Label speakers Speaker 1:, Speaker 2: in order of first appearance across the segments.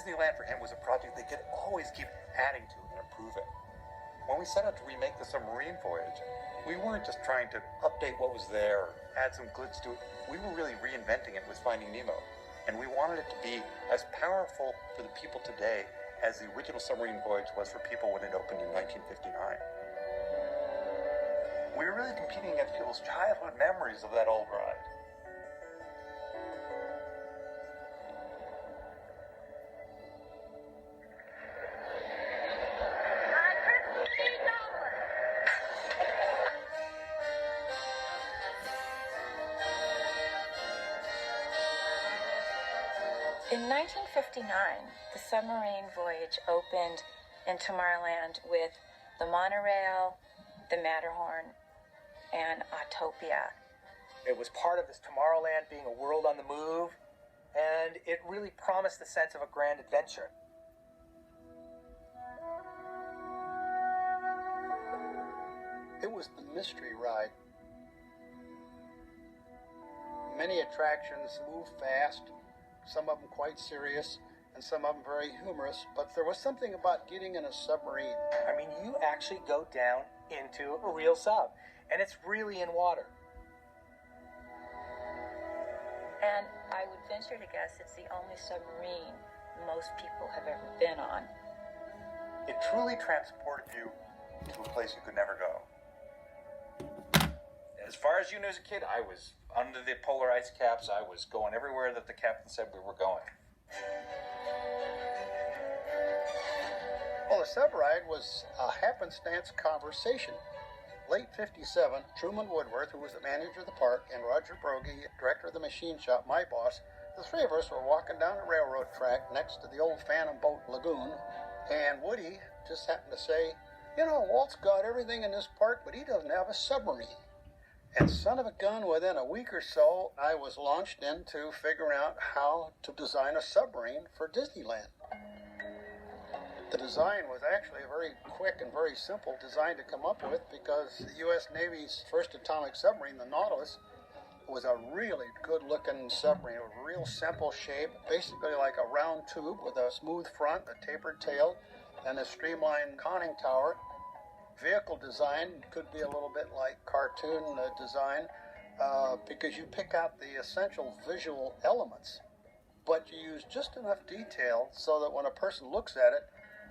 Speaker 1: Disneyland for him was a project they could always keep adding to and improve it. When we set out to remake the submarine voyage, we weren't just trying to update what was there or add some glitz to it. We were really reinventing it with Finding Nemo. And we wanted it to be as powerful for the people today as the original submarine voyage was for people when it opened in 1959. We were really competing against people's childhood memories of that old ride.
Speaker 2: In 1959, the submarine voyage opened in Tomorrowland with the monorail, the Matterhorn, and Autopia.
Speaker 3: It was part of this Tomorrowland being a world on the move, and it really promised the sense of a grand adventure.
Speaker 4: It was the mystery ride. Many attractions move fast, some of them quite serious, and some of them very humorous, but there was something about getting in a submarine.
Speaker 3: I mean, you actually go down into a real sub, and it's really in water.
Speaker 2: And I would venture to guess it's the only submarine most people have ever been on.
Speaker 1: It truly transported you to a place you could never go. As far as you knew as a kid, I was under the polar ice caps. I was going everywhere that the captain said we were going.
Speaker 4: Well, the sub ride was a happenstance conversation. Late 57, Truman Woodworth, who was the manager of the park, and Roger Brogy, director of the machine shop, my boss, the three of us were walking down the railroad track next to the old Phantom Boat Lagoon, and Woody just happened to say, you know, Walt's got everything in this park, but he doesn't have a submarine. And son of a gun, within a week or so, I was launched into figuring out how to design a submarine for Disneyland. The design was actually a very quick and very simple design to come up with because the U.S. Navy's first atomic submarine, the Nautilus, was a really good-looking submarine. It was a real simple shape, basically like a round tube with a smooth front, a tapered tail, and a streamlined conning tower. Vehicle design could be a little bit like cartoon design because you pick out the essential visual elements, but you use just enough detail so that when a person looks at it,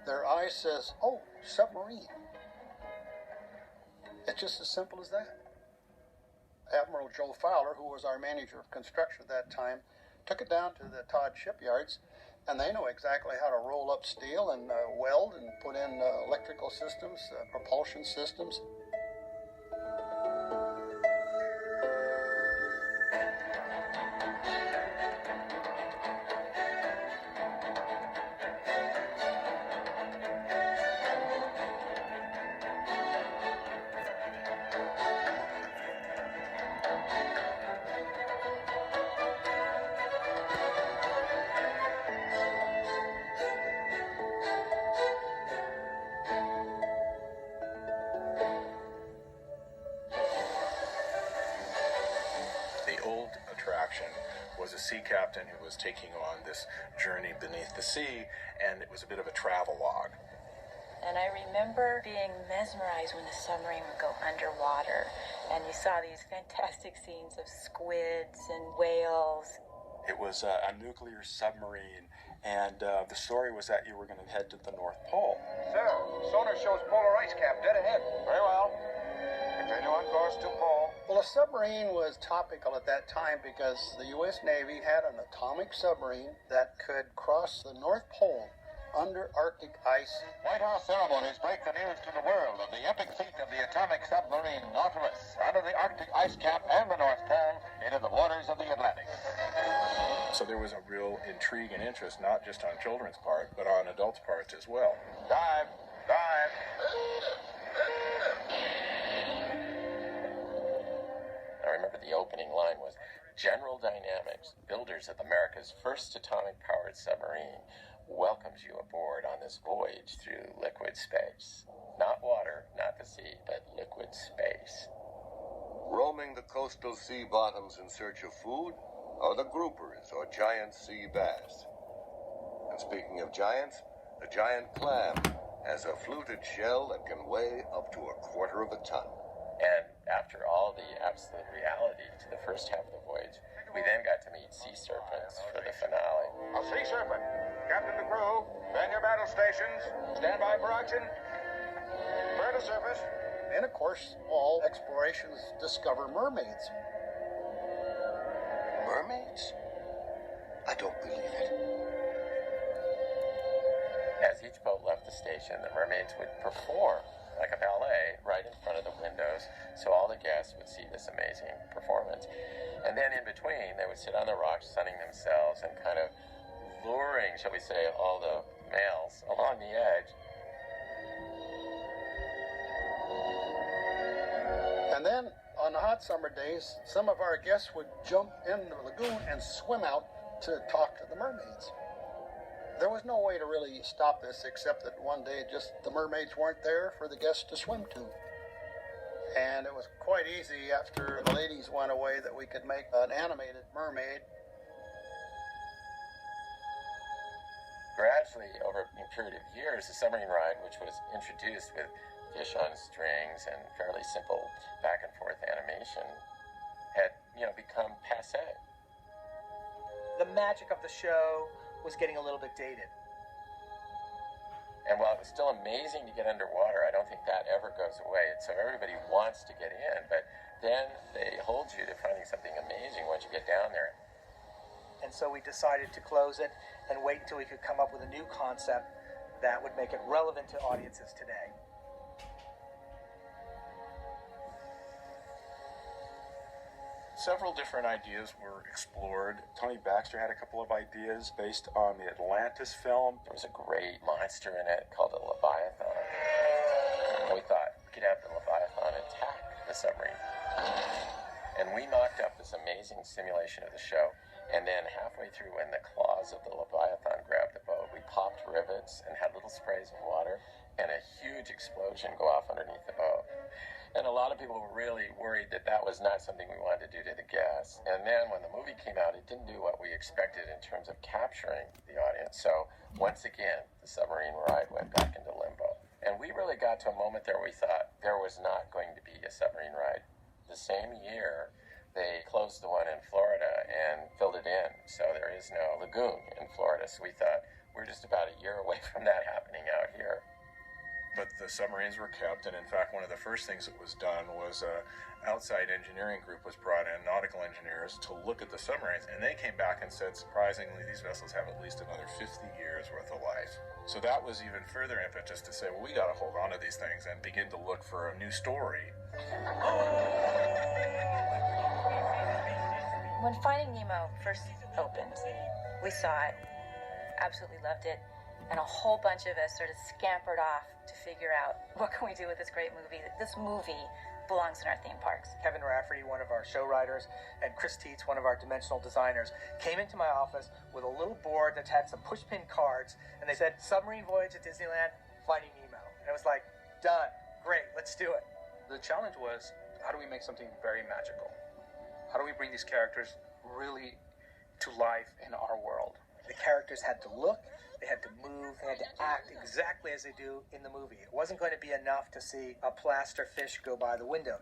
Speaker 4: their eye says, oh, submarine. It's just as simple as that. Admiral Joe Fowler, who was our manager of construction at that time, took it down to the Todd shipyards, and they know exactly how to roll up steel and weld and put in electrical systems, propulsion systems.
Speaker 5: Was a sea captain who was taking on this journey beneath the sea, and it was a bit of a travelogue.
Speaker 2: And I remember being mesmerized when the submarine would go underwater, and you saw these fantastic scenes of squids and whales.
Speaker 5: It was a nuclear submarine, and the story was that you were going to head to the North Pole.
Speaker 6: Sir, sonar shows polar ice cap dead ahead. Very well. Continue on course to pole.
Speaker 4: Well, a submarine was topical at that time because the U.S. Navy had an atomic submarine that could cross the North Pole under Arctic ice.
Speaker 6: White House ceremonies break the news to the world of the epic feat of the atomic submarine Nautilus under the Arctic ice cap and the North Pole into the waters of the Atlantic.
Speaker 5: So there was a real intrigue and interest, not just on children's part, but on adults' parts as well.
Speaker 6: Dive! Dive!
Speaker 7: I remember the opening line was, General Dynamics, builders of America's first atomic-powered submarine, welcomes you aboard on this voyage through liquid space. Not water, not the sea, but liquid space.
Speaker 8: Roaming the coastal sea bottoms in search of food, or the groupers or giant sea bass. And speaking of giants, the giant clam has a fluted shell that can weigh up to 1/4 of a ton.
Speaker 7: And after all the absolute reality to the first half of the voyage, we then got to meet sea serpents for the finale.
Speaker 6: A sea serpent. Captain and crew, man your battle stations. Stand by for action. Clear to surface.
Speaker 4: And of course, all explorations discover mermaids.
Speaker 8: Mermaids? I don't believe it.
Speaker 7: As each boat left the station, the mermaids would perform like a ballet right in front of the windows, so all the guests would see this amazing performance. And then in between, they would sit on the rocks, sunning themselves and kind of luring, shall we say, all the males along the edge.
Speaker 4: And then, on the hot summer days, some of our guests would jump in the lagoon and swim out to talk to the mermaids. There was no way to really stop this except that one day just the mermaids weren't there for the guests to swim to. And it was quite easy after the ladies went away that we could make an animated mermaid.
Speaker 7: Gradually, over a period of years, the submarine ride, which was introduced with fish on strings and fairly simple back and forth animation, had, become passé.
Speaker 3: The magic of the show was getting a little bit dated.
Speaker 7: And while it was still amazing to get underwater, I don't think that ever goes away. And so everybody wants to get in, but then they hold you to finding something amazing once you get down there.
Speaker 3: And so we decided to close it and wait until we could come up with a new concept that would make it relevant to audiences today.
Speaker 5: Several different ideas were explored. Tony Baxter had a couple of ideas based on the Atlantis film.
Speaker 7: There was a great monster in it called a Leviathan. We thought we could have the Leviathan attack the submarine. And we mocked up this amazing simulation of the show. And then halfway through, when the claws of the Leviathan grabbed the boat, we popped rivets and had little sprays of water and a huge explosion go off underneath the boat. And a lot of people were really worried that that was not something we wanted to do to the guests. And then when the movie came out, it didn't do what we expected in terms of capturing the audience. So once again, the submarine ride went back into limbo. And we really got to a moment there where we thought there was not going to be a submarine ride. The same year, they closed the one in Florida and filled it in. So there is no lagoon in Florida. So we thought we're just about a year away from that happening out here.
Speaker 5: But the submarines were kept, and in fact, one of the first things that was done was an outside engineering group was brought in, nautical engineers, to look at the submarines, and they came back and said, surprisingly, these vessels have at least another 50 years worth of life. So that was even further impetus to say, well, we got to hold on to these things and begin to look for a new story.
Speaker 2: When Finding Nemo first opened, we saw it, absolutely loved it, and a whole bunch of us sort of scampered off to figure out what can we do with this great movie. This movie belongs in our theme parks.
Speaker 3: Kevin Rafferty, one of our show writers, and Chris Teets, one of our dimensional designers, came into my office with a little board that had some pushpin cards, and they said, "Submarine voyage at Disneyland, Finding Nemo." And it was like, done, great, let's do it.
Speaker 9: The challenge was, how do we make something very magical? How do we bring these characters really to life in our world?
Speaker 3: The characters had to look, they had to move, they had to act exactly as they do in the movie. It wasn't going to be enough to see a plaster fish go by the window.